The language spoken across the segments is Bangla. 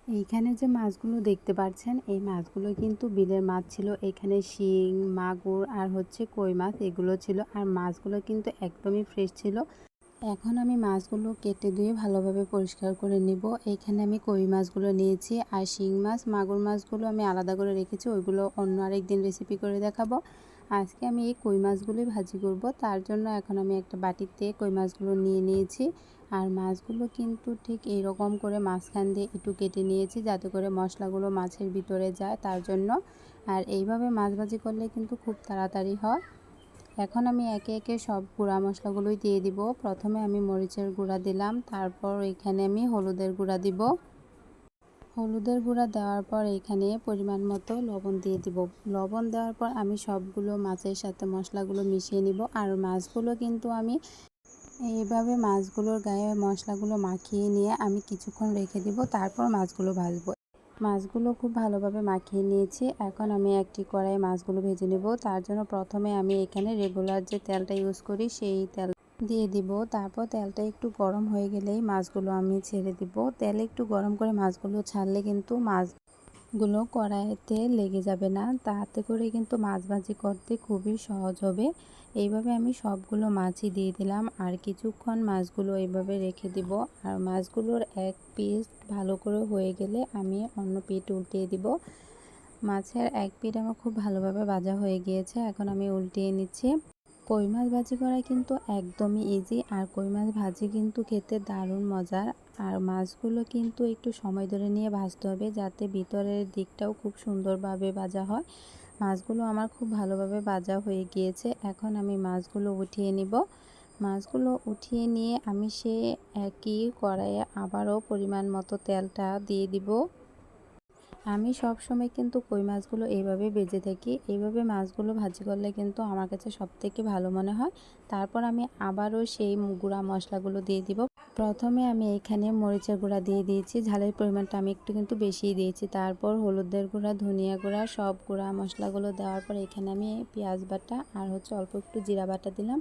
এইখানে যে মাছগুলো দেখতে পাচ্ছেন, এই মাছগুলো কিন্তু বিলের মাছ ছিল। এখানে শিং, মাগুর আর হচ্ছে কই মাছ এগুলো ছিল। আর মাছগুলো কিন্তু একদমই ফ্রেশ ছিল। এখন আমি মাছগুলো কেটে ধুয়ে ভালোভাবে পরিষ্কার করে নিব। এইখানে আমি কই মাছগুলো নিয়েছি, আর শিং মাছ, মাগুর মাছগুলো আমি আলাদা করে রেখেছি। ওইগুলো অন্য আরেকদিন রেসিপি করে দেখাবো। আজকে আমি এই কই মাছগুলোই ভাজি করব। তার জন্য এখন আমি একটা বাটিতে কই মাছগুলো নিয়ে নিয়েছি। আর মাছগুলো কিন্তু ঠিক এইরকম করে মাঝখান দিয়ে একটু কেটে নিয়েছি, যাতে করে মশলাগুলো মাছের ভিতরে যায় তার জন্য। আর এইভাবে মাছ ভাজি করলে কিন্তু খুব তাড়াতাড়ি হয়। এখন আমি একে একে সব গুঁড়া মশলাগুলোই দিয়ে দিব। প্রথমে আমি মরিচের গুঁড়া দিলাম, তারপর এখানে আমি হলুদের গুঁড়া দিব। হলুদের গুঁড়া দেওয়ার পর এখানে পরিমাণ মতো লবণ দিয়ে দিব। লবণ দেওয়ার পর আমি সবগুলো মাছের সাথে মশলাগুলো মিশিয়ে নিব। আর মাছগুলো কিন্তু আমি এইভাবে মাছগুলোর গায়ে মশলাগুলো মাখিয়ে নিয়ে আমি কিছুক্ষণ রেখে দিব, তারপর মাছগুলো ভাজবো। মাছগুলো খুব ভালোভাবে মাখিয়ে নিয়েছি। এখন আমি একটি কড়াইয়ে মাছগুলো ভেজে নেব। তার জন্য প্রথমে আমি এখানে রেগুলার যে তেলটা ইউজ করি সেই তেল দিয়ে দিব। তারপর তেলটা একটু গরম হয়ে গেলেই মাছগুলো আমি ছেড়ে দিব। তেল একটু গরম করে মাছগুলো ছাড়লে কিন্তু মাছগুলো কড়াইতে লেগে যাবে না, তাতে করে কিন্তু মাছ ভাজি করতে খুবই সহজ হবে। এইভাবে আমি সবগুলো মাছই দিয়ে দিলাম, আর কিছুক্ষণ মাছগুলো এইভাবে রেখে দিব। আর মাছগুলোর এক পিস ভালো করে হয়ে গেলে আমি অন্য পিঠ উল্টিয়ে দিব। মাছের এক পিঠ আমার খুব ভালোভাবে ভাজা হয়ে গিয়েছে, এখন আমি উল্টিয়ে নিচ্ছি। কই মাছ ভাজি করা কিন্তু একদমই ইজি, আর কই মাছ ভাজি কিন্তু খেতে দারুণ মজার। আর মাছগুলো কিন্তু একটু সময় ধরে নিয়ে ভাজতে হবে, যাতে ভিতরের দিকটাও খুব সুন্দরভাবে ভাজা হয়। মাছগুলো আমার খুব ভালোভাবে ভাজা হয়ে গিয়েছে। এখন আমি মাছগুলো উঠিয়ে নিব। মাছগুলো উঠিয়ে নিয়ে আমি সে একই কড়াইয়ে আবারও পরিমাণ মতো তেলটা দিয়ে দিব। আমি সব সময় কিন্তু কই মাছগুলো এইভাবে ভেজে থাকি। এইভাবে মাছগুলো ভাজি করলে কিন্তু আমার কাছে সবথেকে ভালো মনে হয়। তারপর আমি আবারও সেই গুঁড়া মশলাগুলো দিয়ে দিব। প্রথমে আমি এখানে মরিচের গুঁড়া দিয়ে দিয়েছি, ঝালের পরিমাণটা আমি একটু কিন্তু বেশিই দিয়েছি। তারপর হলুদের গুঁড়া, ধনিয়া গুঁড়া, সব গুঁড়া মশলাগুলো দেওয়ার পর এখানে আমি পেঁয়াজ বাটা আর হচ্ছে অল্প একটু জিরা বাটা দিলাম,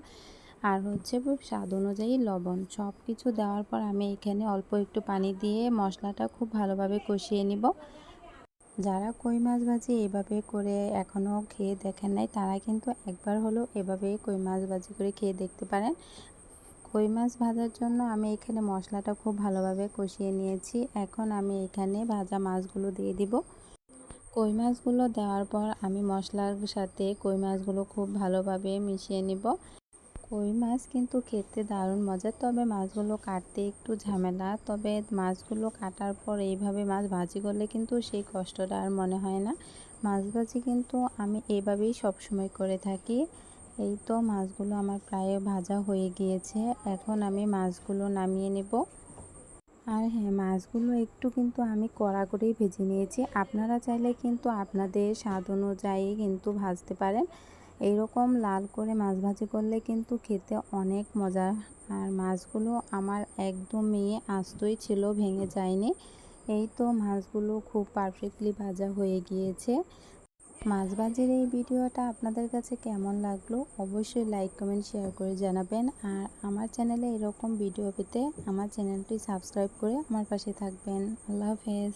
আর হচ্ছে স্বাদ অনুযায়ী লবণ। সব কিছু দেওয়ার পর আমি এখানে অল্প একটু পানি দিয়ে মশলাটা খুব ভালোভাবে কষিয়ে নিব। যারা কই মাছ ভাজি এভাবে করে এখনও খেয়ে দেখেন নাই, তারা কিন্তু একবার হলেও এভাবে কই মাছ ভাজি করে খেয়ে দেখতে পারেন। কই মাছ ভাজার জন্য আমি এখানে মশলাটা খুব ভালোভাবে কষিয়ে নিয়েছি। এখন আমি এখানে ভাজা মাছগুলো দিয়ে দিব। কই মাছগুলো দেওয়ার পর আমি মশলার সাথে কই মাছগুলো খুব ভালোভাবে মিশিয়ে নিব। কই মাছ কিন্তু খেতে দারুণ মজার, তবে মাছগুলো কাটতে একটু ঝামেলা। তবে মাছগুলো কাটার পর এইভাবে মাছ ভাজি করলে কিন্তু সেই কষ্টটা আর মনে হয় না। মাছ ভাজি কিন্তু আমি এইভাবেই সবসময় করে থাকি। এই তো মাছগুলো আমার প্রায় ভাজা হয়ে গিয়েছে। এখন আমি মাছগুলো নামিয়ে নেব। আর হ্যাঁ, মাছগুলো একটু কিন্তু আমি কড়া করেই ভেজে নিয়েছি। আপনারা চাইলে কিন্তু আপনাদের স্বাদ অনুযায়ী কিন্তু ভাজতে পারেন। এইরকম লাল করে মাছ ভাজি করলে কিন্তু খেতে অনেক মজা। আর মাছগুলো আমার একদমই আস্তই ছিল, ভেঙে যায়নি। এই তো মাছগুলো খুব পারফেক্টলি ভাজা হয়ে গিয়েছে। মাছ ভাজির এই ভিডিওটা আপনাদের কাছে কেমন লাগলো অবশ্যই লাইক, কমেন্ট, শেয়ার করে জানাবেন। আর আমার চ্যানেলে এরকম ভিডিও পেতে আমার চ্যানেলটি সাবস্ক্রাইব করে আমার পাশে থাকবেন। আল্লাহ হাফেজ।